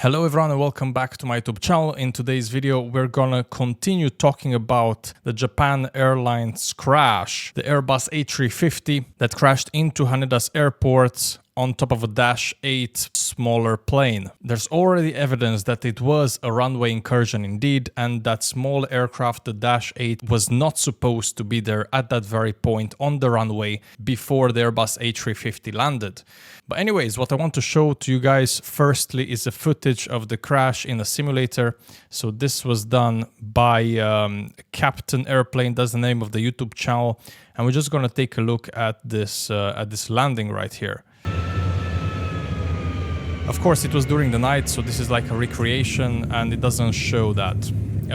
Hello everyone and welcome back to my YouTube channel. In today's video, we're gonna continue talking about the Japan Airlines crash, the Airbus A350 that crashed into Haneda Airport on top of a Dash 8 smaller plane. There's already evidence that it was a runway incursion indeed, and that small aircraft, the Dash 8, was not supposed to be there at that very point on the runway before the Airbus A350 landed. But anyways, what I want to show to you guys firstly is the footage of the crash in a simulator. So this was done by Captain Airplane, that's the name of the YouTube channel, and we're just gonna take a look at this landing right here. Of course, it was during the night, so this is like a recreation and it doesn't show that.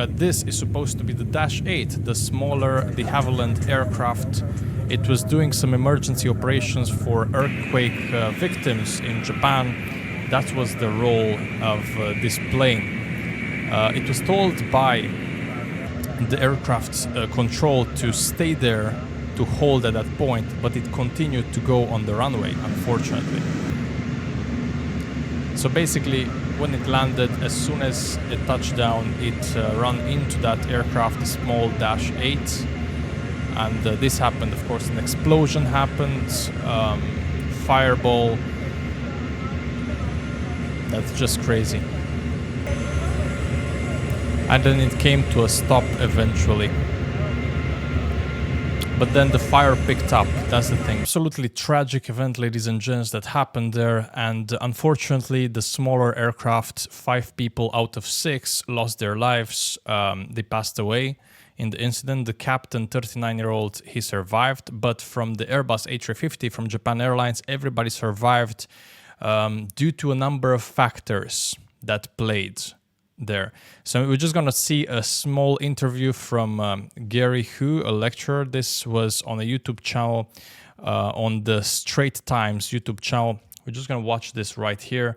This is supposed to be the Dash 8, the smaller de Havilland aircraft. It was doing some emergency operations for earthquake victims in Japan. That was the role of this plane. It was told by the aircraft control to stay there, to hold at that point, but it continued to go on the runway, unfortunately. So basically, when it landed, as soon as it touched down, it ran into that aircraft, a small Dash 8. And this happened, of course, an explosion happened, fireball. That's just crazy. And then it came to a stop eventually. But then the fire picked up, that's the thing. Absolutely tragic event, ladies and gents, that happened there. And unfortunately, the smaller aircraft, 5 people out of 6 lost their lives. They passed away in the incident. The captain, 39-year-old, he survived. But from the Airbus A350 from Japan Airlines, everybody survived due to a number of factors that played there. So we're just gonna see a small interview from Gary Hu, a lecturer. This was on a YouTube channel, on the Straight Times YouTube channel. We're just gonna watch this right here.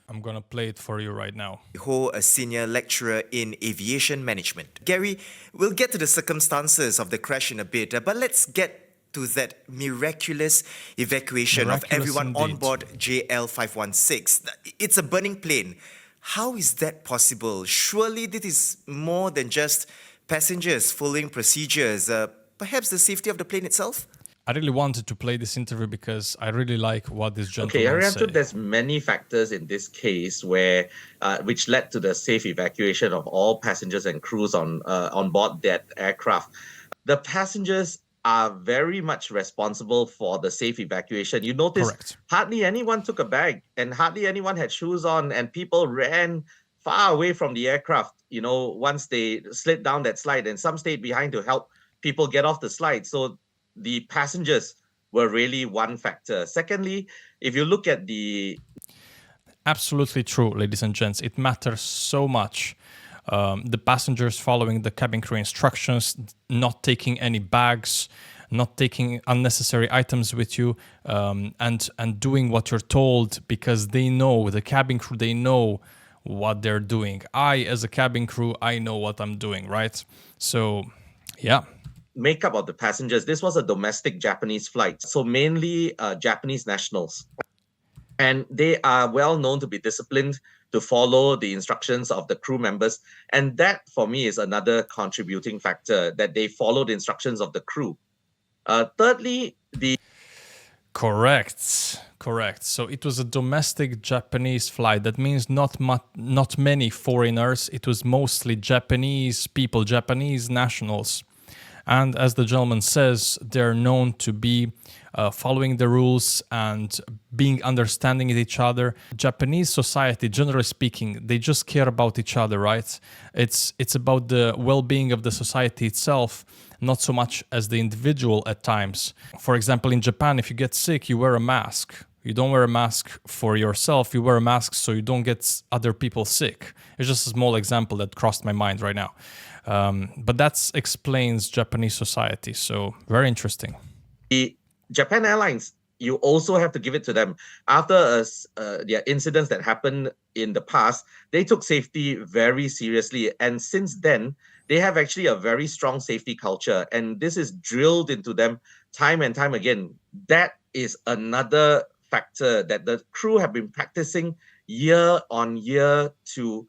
I'm gonna play it for you right now. Ho, a senior lecturer in aviation management. Gary, we'll get to the circumstances of the crash in a bit, but let's get to that miraculous evacuation of everyone indeed. on board JL516. It's a burning plane. How is that possible? Surely this is more than just passengers following procedures. Perhaps the safety of the plane itself? I really wanted to play this interview because I really like what this gentleman said. Okay, there's many factors in this case where which led to the safe evacuation of all passengers and crews on board that aircraft. The passengers are very much responsible for the safe evacuation. You notice Correct. Hardly anyone took a bag and hardly anyone had shoes on, and people ran far away from the aircraft, you know, once they slid down that slide, and some stayed behind to help people get off the slide. So the passengers were really one factor. Secondly, if you look at the... Absolutely true, ladies and gents. It matters so much. The passengers following the cabin crew instructions, not taking any bags, not taking unnecessary items with you, and doing what you're told, because they know, the cabin crew, they know what they're doing. I, as a cabin crew, I know what I'm doing, right? So, yeah. Makeup of the passengers, this was a domestic Japanese flight, so mainly Japanese nationals. And they are well known to be disciplined, to follow the instructions of the crew members. And that, for me, is another contributing factor, that they follow the instructions of the crew. Thirdly, the... Correct. So it was a domestic Japanese flight. That means not many foreigners. It was mostly Japanese people, Japanese nationals. And as the gentleman says, they're known to be following the rules and being understanding of each other. Japanese society, generally speaking, they just care about each other, right? It's about the well-being of the society itself, not so much as the individual at times. For example, in Japan, if you get sick, you wear a mask. You don't wear a mask for yourself, you wear a mask so you don't get other people sick. It's just a small example that crossed my mind right now. But that explains Japanese society, so very interesting. The Japan Airlines, you also have to give it to them. After their incidents that happened in the past, they took safety very seriously. And since then, they have actually a very strong safety culture. And this is drilled into them time and time again. That is another factor that the crew have been practicing year on year to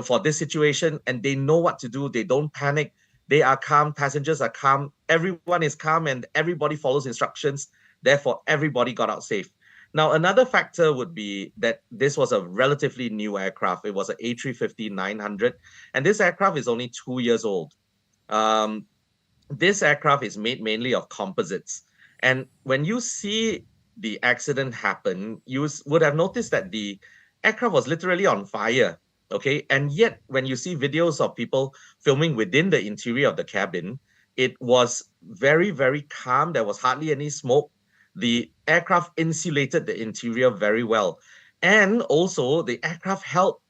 for this situation, and they know what to do. They don't panic. They are calm. Passengers are calm. Everyone is calm, and everybody follows instructions. Therefore, everybody got out safe. Now, another factor would be that this was a relatively new aircraft. It was an A350-900, and this aircraft is only 2 years old. This aircraft is made mainly of composites. And when you see the accident happen, you would have noticed that the aircraft was literally on fire. Okay. And yet, when you see videos of people filming within the interior of the cabin, it was very, very calm. There was hardly any smoke. The aircraft insulated the interior very well. And also, the aircraft held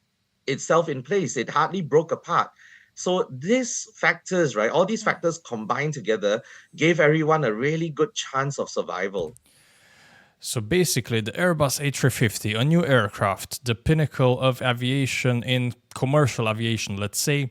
itself in place. It hardly broke apart. So these factors, right, all these factors combined together gave everyone a really good chance of survival. So basically, the Airbus A350, a new aircraft, the pinnacle of aviation in commercial aviation, let's say,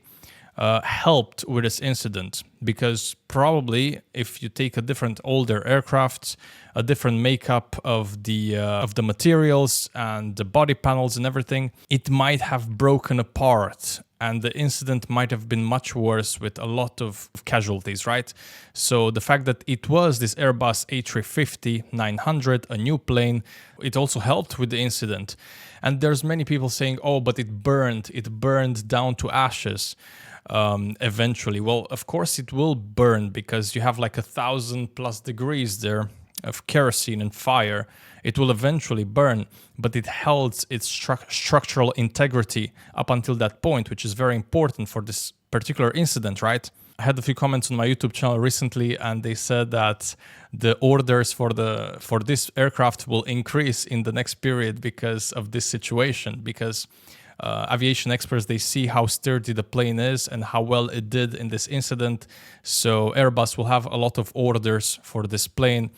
helped with this incident, because probably if you take a different older aircraft, a different makeup of the materials and the body panels and everything, it might have broken apart and the incident might have been much worse with a lot of casualties, right? So the fact that it was this Airbus A350-900, a new plane, it also helped with the incident. And there's many people saying, oh, but it burned down to ashes. Eventually. Well, of course it will burn, because you have like 1,000+ degrees there of kerosene and fire. It will eventually burn, but it held its structural integrity up until that point, which is very important for this particular incident, right? I had a few comments on my YouTube channel recently, and they said that the orders for this aircraft will increase in the next period because of this situation, because aviation experts, they see how sturdy the plane is and how well it did in this incident. So Airbus will have a lot of orders for this plane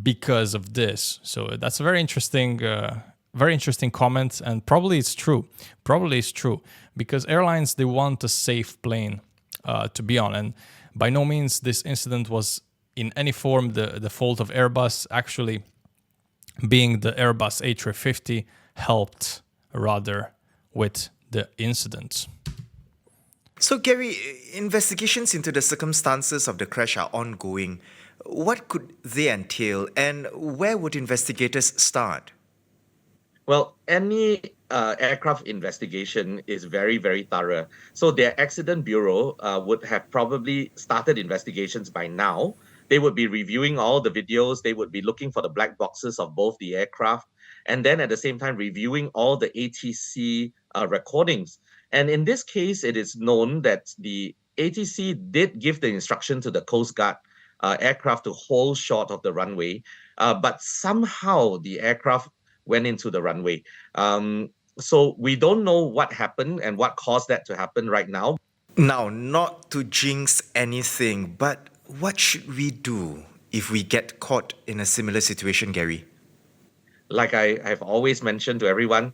because of this. So that's a very interesting comment, and probably it's true. Because airlines, they want a safe plane to be on, and by no means this incident was in any form the fault of Airbus. Actually, being the Airbus A350 helped rather with the incident. So, Gary, investigations into the circumstances of the crash are ongoing. What could they entail, and where would investigators start? Well, any aircraft investigation is very, very thorough. So their accident bureau would have probably started investigations by now. They would be reviewing all the videos. They would be looking for the black boxes of both the aircraft, and then at the same time reviewing all the ATC recordings. And in this case, it is known that the ATC did give the instruction to the Coast Guard aircraft to hold short of the runway, but somehow the aircraft went into the runway. So we don't know what happened and what caused that to happen right now. Now, not to jinx anything, but what should we do if we get caught in a similar situation, Gary? Like I have always mentioned to everyone,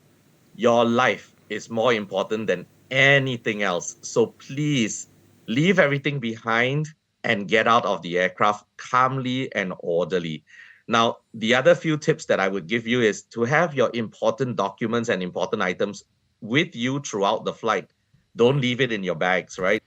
your life is more important than anything else. So please leave everything behind and get out of the aircraft calmly and orderly. Now, the other few tips that I would give you is to have your important documents and important items with you throughout the flight. Don't leave it in your bags, right?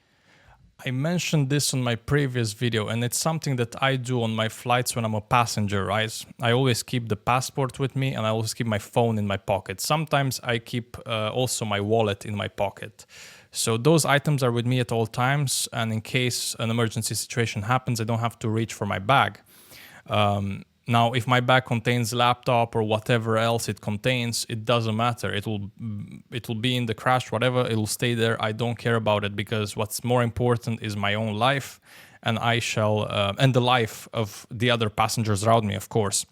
I mentioned this on my previous video, and it's something that I do on my flights when I'm a passenger, right? I always keep the passport with me, and I always keep my phone in my pocket. Sometimes I keep also my wallet in my pocket. So those items are with me at all times, and in case an emergency situation happens, I don't have to reach for my bag. Now, if my bag contains laptop or whatever else it contains, it doesn't matter. It will be in the crash, whatever. It will stay there. I don't care about it, because what's more important is my own life, and and the life of the other passengers around me, of course.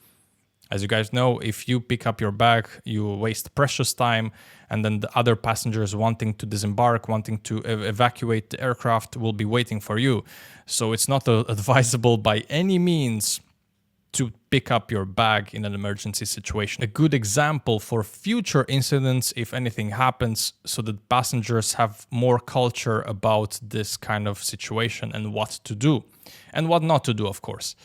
As you guys know, if you pick up your bag, you waste precious time, and then the other passengers wanting to disembark, wanting to evacuate the aircraft will be waiting for you. So it's not advisable by any means to pick up your bag in an emergency situation. A good example for future incidents, if anything happens, so that passengers have more culture about this kind of situation and what to do and what not to do, of course.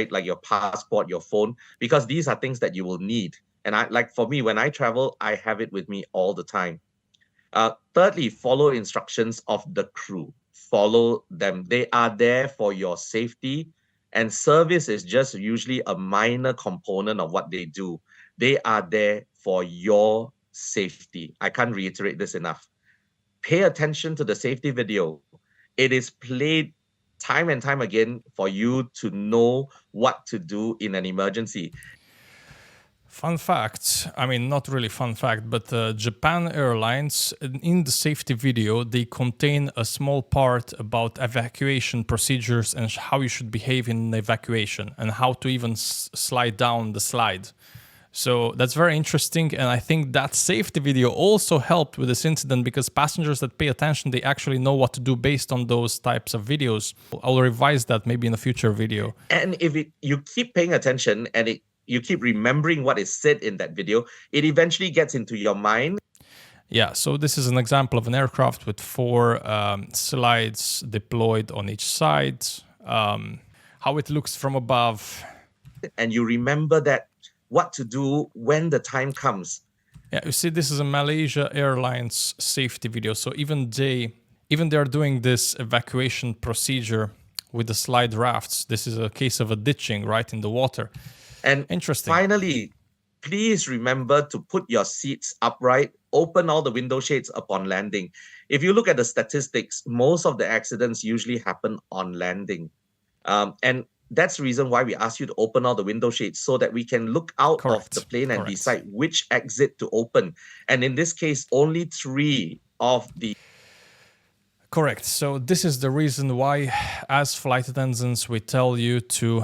Like your passport, your phone, because these are things that you will need. And for me, when I travel, I have it with me all the time. Thirdly, follow instructions of the crew. Follow them. They are there for your safety, and service is just usually a minor component of what they do. They are there for your safety. I can't reiterate this enough. Pay attention to the safety video. It is played time and time again for you to know what to do in an emergency. Fun fact, I mean, not really fun fact, but Japan Airlines, in the safety video, they contain a small part about evacuation procedures and how you should behave in an evacuation and how to even slide down the slide. So that's very interesting, and I think that safety video also helped with this incident because passengers that pay attention, they actually know what to do based on those types of videos. I'll revise that maybe in a future video. And if you keep paying attention and you keep remembering what is said in that video, it eventually gets into your mind. Yeah, so this is an example of an aircraft with 4 slides deployed on each side, how it looks from above. And you remember that what to do when the time comes. Yeah, you see, this is a Malaysia Airlines safety video. So even they're doing this evacuation procedure with the slide rafts. This is a case of a ditching right in the water. And interesting. Finally, please remember to put your seats upright, open all the window shades upon landing. If you look at the statistics, most of the accidents usually happen on landing. And that's the reason why we ask you to open all the window shades so that we can look out of the plane and decide which exit to open. And in this case, only 3 of the... Correct. So this is the reason why, as flight attendants, we tell you to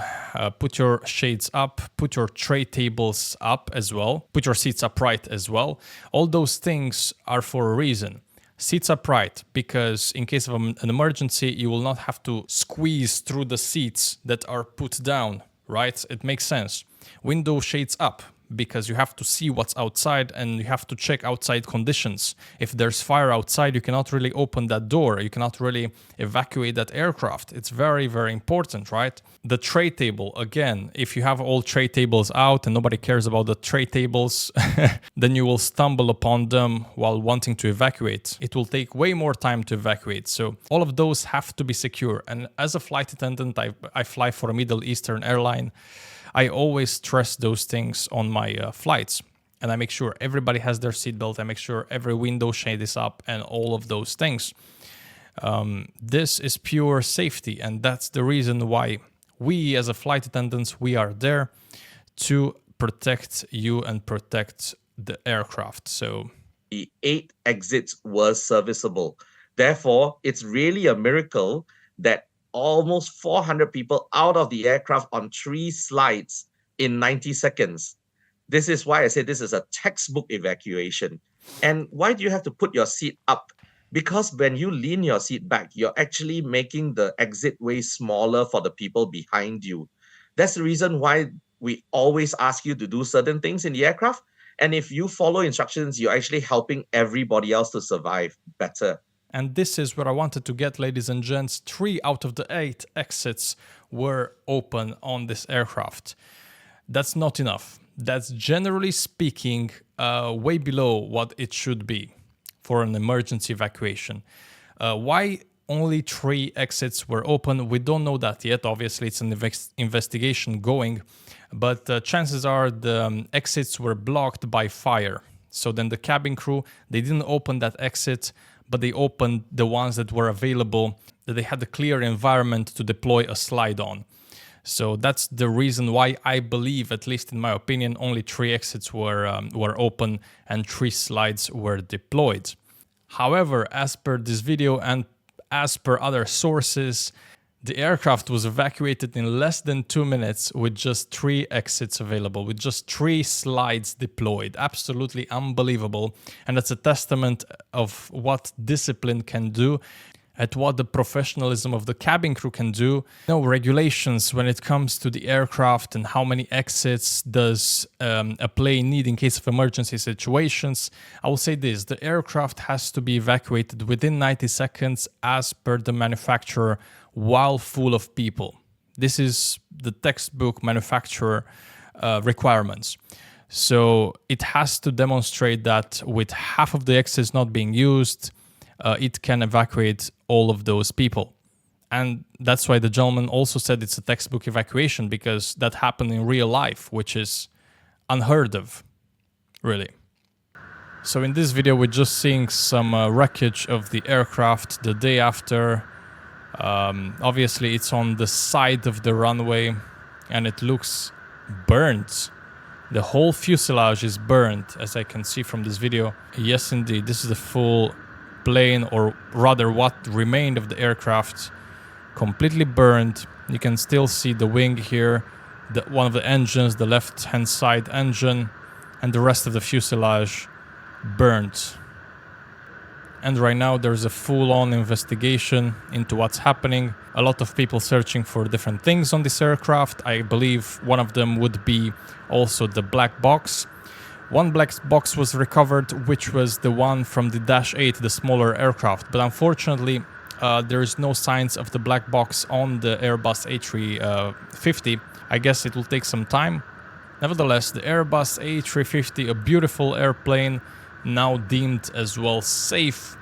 put your shades up, put your tray tables up as well, put your seats upright as well. All those things are for a reason. Seats upright, because in case of an emergency, you will not have to squeeze through the seats that are put down, right? It makes sense. Window shades up, because you have to see what's outside and you have to check outside conditions. If there's fire outside, you cannot really open that door. You cannot really evacuate that aircraft. It's very, very important, right? The tray table, again, if you have all tray tables out and nobody cares about the tray tables, then you will stumble upon them while wanting to evacuate. It will take way more time to evacuate. So all of those have to be secure. And as a flight attendant, I fly for a Middle Eastern airline. I always stress those things on my flights, and I make sure everybody has their seatbelt. I make sure every window shade is up and all of those things. This is pure safety, and that's the reason why we as a flight attendants, we are there to protect you and protect the aircraft. So the 8 exits were serviceable. Therefore, it's really a miracle that almost 400 people out of the aircraft on 3 slides in 90 seconds. This is why I say this is a textbook evacuation. And why do you have to put your seat up? Because when you lean your seat back, you're actually making the exit way smaller for the people behind you. That's the reason why we always ask you to do certain things in the aircraft. And if you follow instructions, you're actually helping everybody else to survive better. And this is where I wanted to get, ladies and gents. 3 out of the 8 exits were open on this aircraft. That's not enough. That's generally speaking way below what it should be for an emergency evacuation. Why only 3 exits were open? We don't know that yet. Obviously, it's an investigation going. But chances are the exits were blocked by fire. So then the cabin crew, they didn't open that exit, but they opened the ones that were available, that they had a clear environment to deploy a slide on. So that's the reason why I believe, at least in my opinion, only 3 exits were open and 3 slides were deployed. However, as per this video and as per other sources, the aircraft was evacuated in less than 2 minutes with just 3 exits available, with just 3 slides deployed. Absolutely unbelievable. And that's a testament of what discipline can do, at what the professionalism of the cabin crew can do. No regulations when it comes to the aircraft and how many exits does a plane need in case of emergency situations. I will say this, the aircraft has to be evacuated within 90 seconds as per the manufacturer while full of people. This is the textbook manufacturer requirements. So it has to demonstrate that with half of the exits not being used, it can evacuate all of those people. And that's why the gentleman also said it's a textbook evacuation, because that happened in real life, which is unheard of, really. So in this video, we're just seeing some wreckage of the aircraft the day after. Obviously, it's on the side of the runway, and it looks burnt. The whole fuselage is burnt, as I can see from this video. Yes, indeed, this is the full plane, or rather what remained of the aircraft, completely burned. You can still see the wing here, one of the engines, the left-hand side engine, and the rest of the fuselage burnt. And right now there's a full-on investigation into what's happening. A lot of people searching for different things on this aircraft. I believe one of them would be also the black box. One black box was recovered, which was the one from the Dash 8, the smaller aircraft. But unfortunately, there is no signs of the black box on the Airbus A350. I guess it will take some time. Nevertheless, the Airbus A350, a beautiful airplane, now deemed as well safe,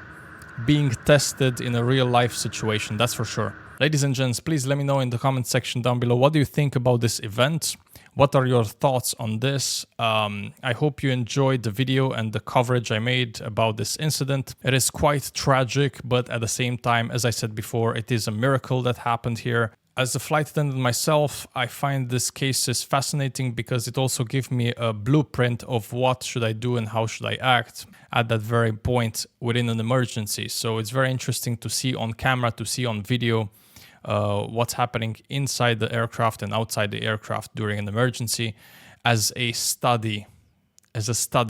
being tested in a real life situation, that's for sure. Ladies and gents, please let me know in the comment section down below, what do you think about this event? What are your thoughts on this? I hope you enjoyed the video and the coverage I made about this incident. It is quite tragic, but at the same time, as I said before, it is a miracle that happened here. As a flight attendant myself, I find this cases fascinating because it also gives me a blueprint of what should I do and how should I act at that very point within an emergency. So it's very interesting to see on camera, to see on video what's happening inside the aircraft and outside the aircraft during an emergency as a study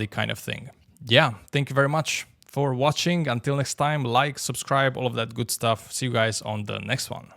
kind of thing. Yeah, thank you very much for watching. Until next time, like, subscribe, all of that good stuff. See you guys on the next one.